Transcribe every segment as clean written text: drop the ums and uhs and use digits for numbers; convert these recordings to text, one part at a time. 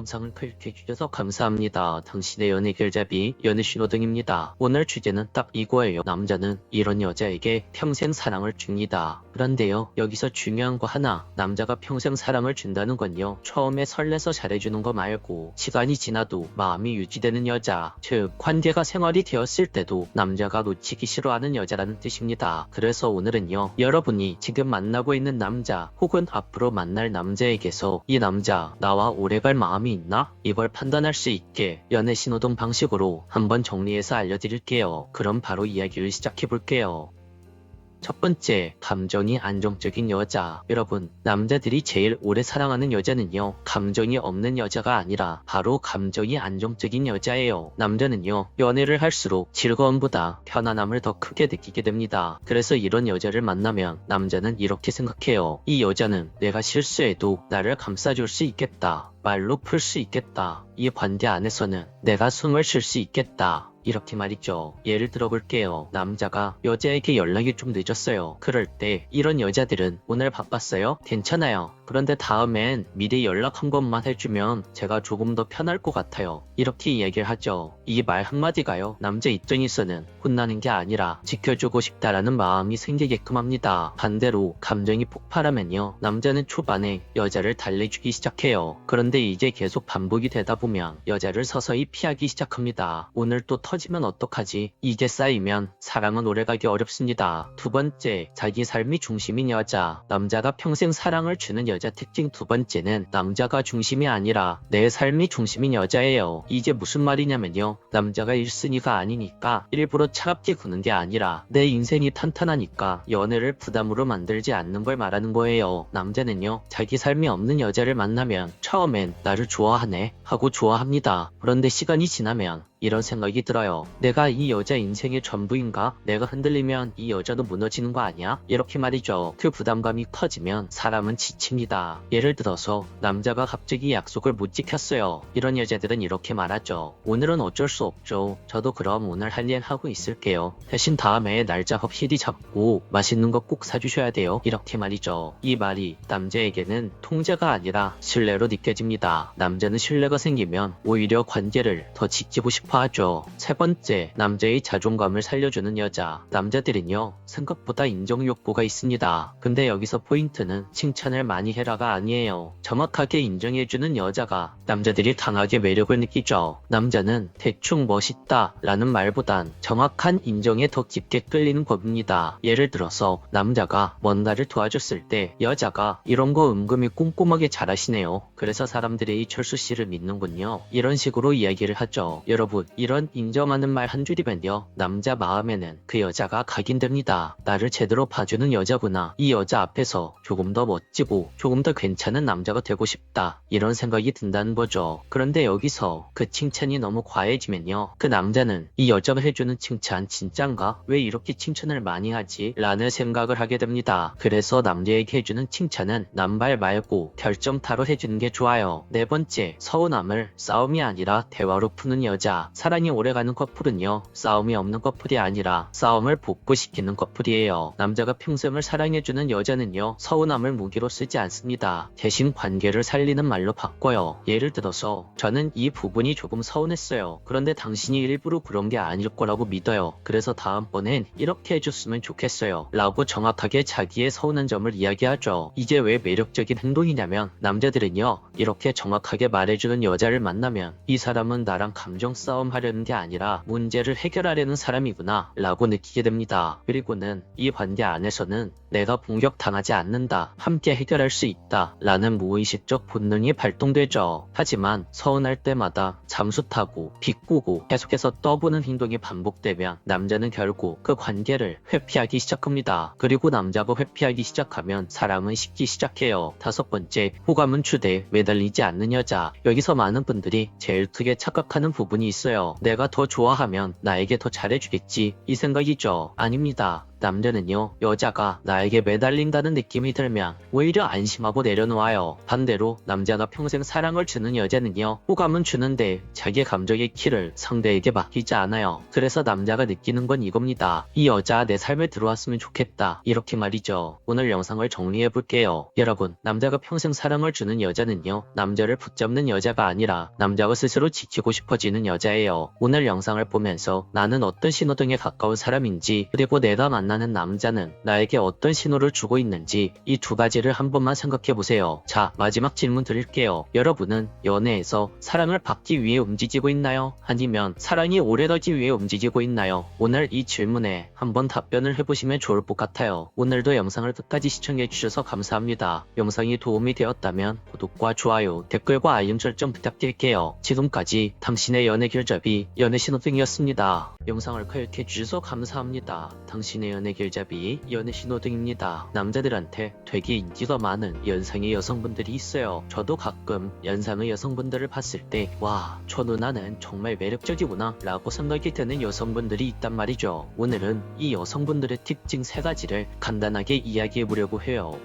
영상을 클릭해주셔서 감사합니다. 당신의 연애 길잡이 연애신호등입니다. 오늘 주제는 딱 이거예요. 남자는 이런 여자에게 평생 사랑을 줍니다. 그런데요, 여기서 중요한 거 하나, 남자가 평생 사랑을 준다는 건요, 처음에 설레서 잘해주는 거 말고 시간이 지나도 마음이 유지되는 여자, 즉 관계가 생활이 되었을 때도 남자가 놓치기 싫어하는 여자라는 뜻입니다. 그래서 오늘은요, 여러분이 지금 만나고 있는 남자 혹은 앞으로 만날 남자에게서 이 남자 나와 오래갈 마음이 있나? 이걸 판단할 수 있게 연애신호등 방식으로 한번 정리해서 알려드릴게요. 그럼 바로 이야기를 시작해볼게요. 첫 번째, 감정이 안정적인 여자. 여러분, 남자들이 제일 오래 사랑하는 여자는요, 감정이 없는 여자가 아니라 바로 감정이 안정적인 여자예요. 남자는요, 연애를 할수록 즐거움보다 편안함을 더 크게 느끼게 됩니다. 그래서 이런 여자를 만나면 남자는 이렇게 생각해요. 이 여자는 내가 실수해도 나를 감싸줄 수 있겠다. 말로 풀 수 있겠다. 이 관계 안에서는 내가 숨을 쉴 수 있겠다. 이렇게 말이죠. 예를 들어볼게요. 남자가 여자에게 연락이 좀 늦었어요. 그럴 때 이런 여자들은 오늘 바빴어요? 괜찮아요. 그런데 다음엔 미리 연락 한 번만 해주면 제가 조금 더 편할 것 같아요. 이렇게 이야기를 하죠. 이 말 한마디가요, 남자 입장에서는 혼나는 게 아니라 지켜주고 싶다라는 마음이 생기게끔 합니다. 반대로 감정이 폭발하면요, 남자는 초반에 여자를 달래주기 시작해요. 그런데 이제 계속 반복이 되다 보면 여자를 서서히 피하기 시작합니다. 오늘 또 터지면 어떡하지? 이게 쌓이면 사랑은 오래가기 어렵습니다. 두 번째, 자기 삶이 중심인 여자. 남자가 평생 사랑을 주는 여자 특징 두 번째는 남자가 중심이 아니라 내 삶이 중심인 여자예요. 이게 무슨 말이냐면요, 남자가 1순위가 아니니까 일부러 차갑게 구는 게 아니라 내 인생이 탄탄하니까 연애를 부담으로 만들지 않는 걸 말하는 거예요. 남자는요, 자기 삶이 없는 여자를 만나면 처음엔 나를 좋아하네 하고 좋아합니다. 그런데 시간이 지나면 이런 생각이 들어요. 내가 이 여자 인생의 전부인가? 내가 흔들리면 이 여자도 무너지는 거 아니야? 이렇게 말이죠. 그 부담감이 커지면 사람은 지칩니다. 예를 들어서 남자가 갑자기 약속을 못 지켰어요. 이런 여자들은 이렇게 말하죠. 오늘은 어쩔 수 없죠. 저도 그럼 오늘 할 일 하고 있을게요. 대신 다음에 날짜 확실히 잡고 맛있는 거 꼭 사주셔야 돼요. 이렇게 말이죠. 이 말이 남자에게는 통제가 아니라 신뢰로 느껴집니다. 남자는 신뢰가 생기면 오히려 관계를 더 지키고 싶어 하죠. 세 번째, 남자의 자존감을 살려주는 여자. 남자들은요, 생각보다 인정 욕구가 있습니다. 근데 여기서 포인트는 칭찬을 많이 해라가 아니에요. 정확하게 인정해주는 여자가 남자들이 강하게 매력을 느끼죠. 남자는 대충 멋있다 라는 말보단 정확한 인정에 더 깊게 끌리는 겁니다. 예를 들어서 남자가 뭔가를 도와줬을 때 여자가 이런 거 은근히 꼼꼼하게 잘하시네요. 그래서 사람들이 철수 씨를 믿는군요. 이런 식으로 이야기를 하죠. 여러분, 이런 인정하는 말 한 줄이면요, 남자 마음에는 그 여자가 각인됩니다. 나를 제대로 봐주는 여자구나. 이 여자 앞에서 조금 더 멋지고 조금 더 괜찮은 남자가 되고 싶다. 이런 생각이 든다는 거죠. 그런데 여기서 그 칭찬이 너무 과해지면요, 그 남자는 이 여자가 해주는 칭찬 진짠가? 왜 이렇게 칭찬을 많이 하지? 라는 생각을 하게 됩니다. 그래서 남자에게 해주는 칭찬은 남발 말고 결정타로 해주는 게 좋아요. 네 번째, 서운함을 싸움이 아니라 대화로 푸는 여자. 사랑이 오래가는 커플은요, 싸움이 없는 커플이 아니라 싸움을 복구시키는 커플이에요. 남자가 평생을 사랑해주는 여자는요, 서운함을 무기로 쓰지 않습니다. 대신 관계를 살리는 말로 바꿔요. 예를 들어서 저는 이 부분이 조금 서운했어요. 그런데 당신이 일부러 그런 게 아닐 거라고 믿어요. 그래서 다음번엔 이렇게 해줬으면 좋겠어요. 라고 정확하게 자기의 서운한 점을 이야기하죠. 이게 왜 매력적인 행동이냐면, 남자들은요, 이렇게 정확하게 말해주는 여자를 만나면 이 사람은 나랑 감정 싸움 하려는 게 아니라 문제를 해결하려는 사람이구나 라고 느끼게 됩니다. 그리고는 이 관계 안에서는 내가 공격당하지 않는다, 함께 해결할 수 있다 라는 무의식적 본능이 발동되죠. 하지만 서운할 때마다 잠수 타고 비꼬고 계속해서 떠보는 행동이 반복되면 남자는 결국 그 관계를 회피하기 시작합니다. 그리고 남자가 회피하기 시작하면 사람은 식기 시작해요. 다섯 번째, 호감은 추대에 매달리지 않는 여자. 여기서 많은 분들이 제일 크게 착각하는 부분이 있어요. 내가 더 좋아하면 나에게 더 잘해주겠지, 이 생각이죠. 아닙니다. 남자는요, 여자가 나에게 매달린다는 느낌이 들면 오히려 안심하고 내려놓아요. 반대로 남자가 평생 사랑을 주는 여자는요, 호감은 주는데 자기 감정의 키를 상대에게 맡기지 않아요. 그래서 남자가 느끼는 건 이겁니다. 이 여자 내 삶에 들어왔으면 좋겠다, 이렇게 말이죠. 오늘 영상을 정리해볼게요. 여러분, 남자가 평생 사랑을 주는 여자는요, 남자를 붙잡는 여자가 아니라 남자가 스스로 지키고 싶어지는 여자예요. 오늘 영상을 보면서 나는 어떤 신호등에 가까운 사람인지, 그리고 내가 만나는 남자는 나에게 어떤 신호를 주고 있는지, 이 두 가지를 한 번만 생각해보세요. 자, 마지막 질문 드릴게요. 여러분은 연애에서 사랑을 받기 위해 움직이고 있나요? 아니면 사랑이 오래가기 위해 움직이고 있나요? 오늘 이 질문에 한번 답변을 해보시면 좋을 것 같아요. 오늘도 영상을 끝까지 시청해주셔서 감사합니다. 영상이 도움이 되었다면 구독과 좋아요, 댓글과 알림 설정 부탁드릴게요. 지금까지 당신의 연애 길잡이 연애신호등이었습니다. 영상을 클릭해주셔서 감사합니다. 당신의 연애 길잡이 연애신호등입니다. 남자들한테 되게 인기가 많은 연상의 여성분들이 있어요. 저도 가끔 연상의 여성분들을 봤을 때 와, 저 누나는 정말 매력적이구나 라고 생각이 드는 여성분들이 있단 말이죠. 오늘은 이 여성분들의 특징 3가지를 간단하게 이야기해보려고 해요.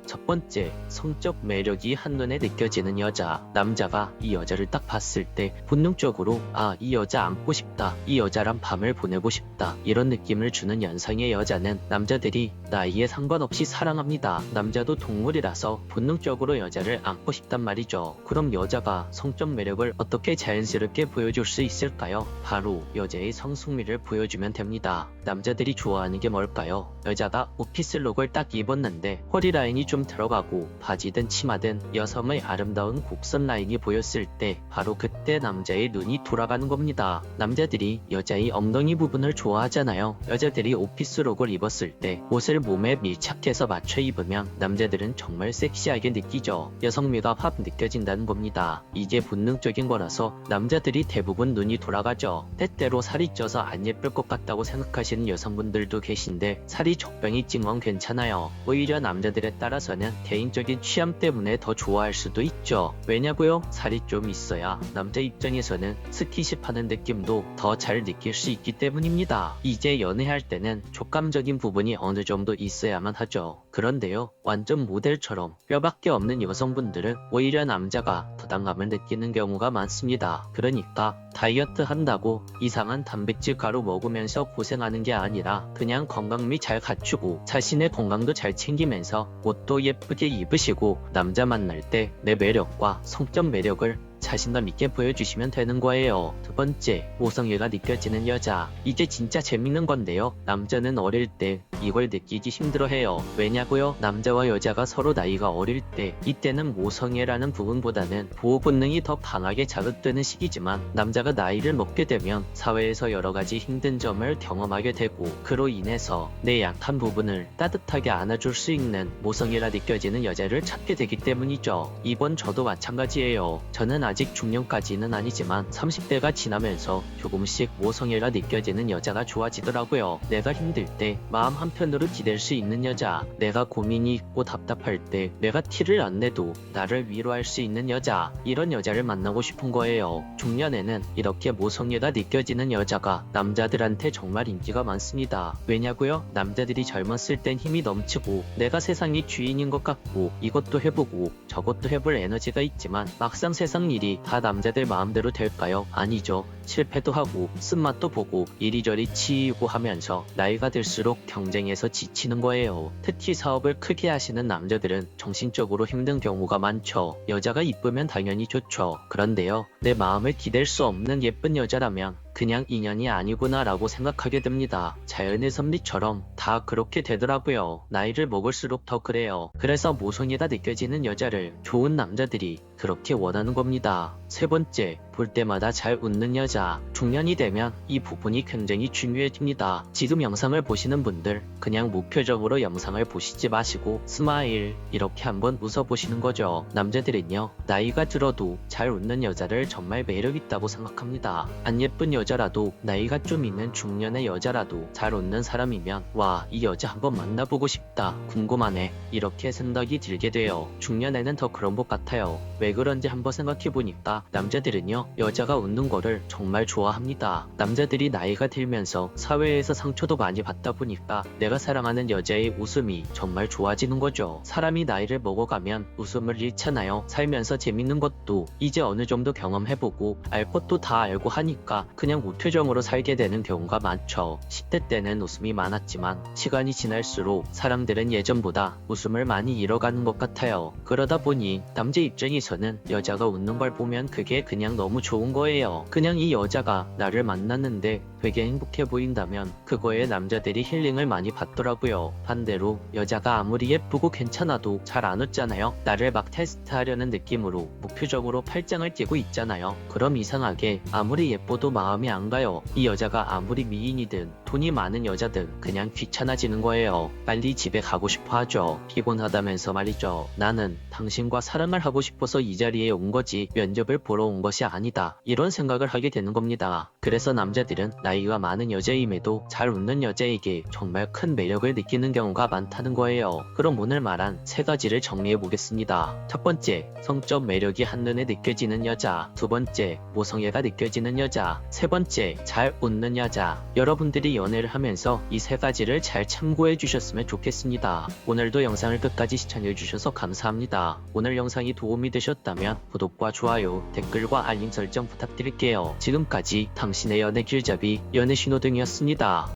첫 번째, 성적 매력이 한눈에 느껴지는 여자. 남자가 이 여자를 딱 봤을 때 본능적으로 아, 이 여자 안고 싶다, 이 여자랑 밤을 보내고 싶다, 이런 느낌을 주는 연상의 여자는 남자들이 나이에 상관없이 사랑합니다. 남자도 동물이라서 본능적으로 여자를 안고 싶단 말이죠. 그럼 여자가 성적 매력을 어떻게 자연스럽게 보여줄 수 있을까요? 바로 여자의 성숙미를 보여주면 됩니다. 남자들이 좋아하는 게 뭘까요? 여자가 오피스룩을 딱 입었는데 허리 라인이 좀 들어가고 바지든 치마든 여성의 아름다운 곡선 라인이 보였을 때 바로 그때 남자의 눈이 돌아가는 겁니다. 남자들이 여자의 엉덩이 부분을 좋아하잖아요. 여자들이 오피스룩을 입었을 때 옷을 몸에 밀착해서 맞춰 입으면 남자들은 정말 섹시하게 느끼죠. 여성미가 확 느껴진다는 겁니다. 이게 본능적인 거라서 남자들이 대부분 눈이 돌아가죠. 때때로 살이 쪄서 안 예쁠 것 같다고 생각하시는 여성분들도 계신데 살이 적당히 찐 건 괜찮아요. 오히려 남자들에 따라서는 개인적인 취향 때문에 더 좋아할 수도 있죠. 왜냐고요? 살이 좀 있어야 남자 입장에서는 스킨십 하는 느낌도 더 잘 느낄 수 있기 때문입니다. 이제 연애할 때는 촉감적인 부분이 어느 정도 있어야만 하죠. 그런데요, 완전 모델처럼 뼈밖에 없는 여성분들은 오히려 남자가 부담감을 느끼는 경우가 많습니다. 그러니까 다이어트 한다고 이상한 단백질 가루 먹으면서 고생하는 게 아니라 그냥 건강미 잘 갖추고 자신의 건강도 잘 챙기면서 옷도 예쁘게 입으시고 남자 만날 때 내 매력과 성적 매력을 자신감 있게 보여주시면 되는 거예요. 두 번째, 모성애가 느껴지는 여자. 이게 진짜 재밌는 건데요. 남자는 어릴 때 이걸 느끼기 힘들어해요. 왜냐고요? 남자와 여자가 서로 나이가 어릴 때 이때는 모성애라는 부분보다는 보호 본능이 더 강하게 자극되는 시기지만 남자가 나이를 먹게 되면 사회에서 여러 가지 힘든 점을 경험하게 되고 그로 인해서 내 약한 부분을 따뜻하게 안아줄 수 있는 모성애라 느껴지는 여자를 찾게 되기 때문이죠. 이번 저도 마찬가지예요. 저는 아직 중년까지는 아니지만 30대가 지나면서 조금씩 모성애라 느껴지는 여자가 좋아지더라고요. 내가 힘들 때 마음 한편으로 기댈 수 있는 여자, 내가 고민이 있고 답답할 때 내가 티를 안 내도 나를 위로할 수 있는 여자, 이런 여자를 만나고 싶은 거예요. 중년에는 이렇게 모성애가 느껴지는 여자가 남자들한테 정말 인기가 많습니다. 왜냐고요? 남자들이 젊었을 땐 힘이 넘치고 내가 세상의 주인인 것 같고 이것도 해보고 저것도 해볼 에너지가 있지만 막상 세상 일이 다 남자들 마음대로 될까요? 아니죠. 실패도 하고 쓴맛도 보고 이리저리 치이고 하면서 나이가 들수록 경쟁에서 지치는 거예요. 특히 사업을 크게 하시는 남자들은 정신적으로 힘든 경우가 많죠. 여자가 이쁘면 당연히 좋죠. 그런데요, 내 마음을 기댈 수 없는 예쁜 여자라면 그냥 인연이 아니구나 라고 생각하게 됩니다. 자연의 섭리처럼 다 그렇게 되더라고요. 나이를 먹을수록 더 그래요. 그래서 모성애가 느껴지는 여자를 좋은 남자들이 그렇게 원하는 겁니다. 세 번째, 볼 때마다 잘 웃는 여자. 중년이 되면 이 부분이 굉장히 중요해집니다. 지금 영상을 보시는 분들 그냥 목표적으로 영상을 보시지 마시고 스마일 이렇게 한번 웃어보시는 거죠. 남자들은요, 나이가 들어도 잘 웃는 여자를 정말 매력있다고 생각합니다. 안 예쁜 여자라도 나이가 좀 있는 중년의 여자라도 잘 웃는 사람이면 와, 이 여자 한번 만나보고 싶다, 궁금하네, 이렇게 생각이 들게 돼요. 중년에는 더 그런 것 같아요. 왜 왜 그런지 한번 생각해보니까 남자들은요, 여자가 웃는 거를 정말 좋아합니다. 남자들이 나이가 들면서 사회에서 상처도 많이 받다 보니까 내가 사랑하는 여자의 웃음이 정말 좋아지는 거죠. 사람이 나이를 먹어가면 웃음을 잃잖아요. 살면서 재밌는 것도 이제 어느 정도 경험해보고 알 것도 다 알고 하니까 그냥 무표정으로 살게 되는 경우가 많죠. 10대 때는 웃음이 많았지만 시간이 지날수록 사람들은 예전보다 웃음을 많이 잃어가는 것 같아요. 그러다 보니 남자 입장에서는 여자가 웃는 걸 보면 그게 그냥 너무 좋은 거예요. 그냥 이 여자가 나를 만났는데 되게 행복해 보인다면 그거에 남자들이 힐링을 많이 받더라고요. 반대로 여자가 아무리 예쁘고 괜찮아도 잘 안 웃잖아요. 나를 막 테스트하려는 느낌으로 무표정으로 팔짱을 끼고 있잖아요. 그럼 이상하게 아무리 예뻐도 마음이 안 가요. 이 여자가 아무리 미인이든 돈이 많은 여자든 그냥 귀찮아지는 거예요. 빨리 집에 가고 싶어 하죠. 피곤하다면서 말이죠. 나는 당신과 사랑을 하고 싶어서 이 자리에 온 거지 면접을 보러 온 것이 아니다. 이런 생각을 하게 되는 겁니다. 그래서 남자들은 나이가 많은 여자임에도 잘 웃는 여자에게 정말 큰 매력을 느끼는 경우가 많다는 거예요. 그럼 오늘 말한 세 가지를 정리해 보겠습니다. 첫 번째, 성적 매력이 한눈에 느껴지는 여자. 두 번째, 모성애가 느껴지는 여자. 세 번째, 잘 웃는 여자. 여러분들이 연애를 하면서 이 세 가지를 잘 참고해 주셨으면 좋겠습니다. 오늘도 영상을 끝까지 시청해 주셔서 감사합니다. 오늘 영상이 도움이 되셨다면 구독과 좋아요, 댓글과 알림 설정 부탁드릴게요. 지금까지 당신의 연애 길잡이 연애신호등이었습니다.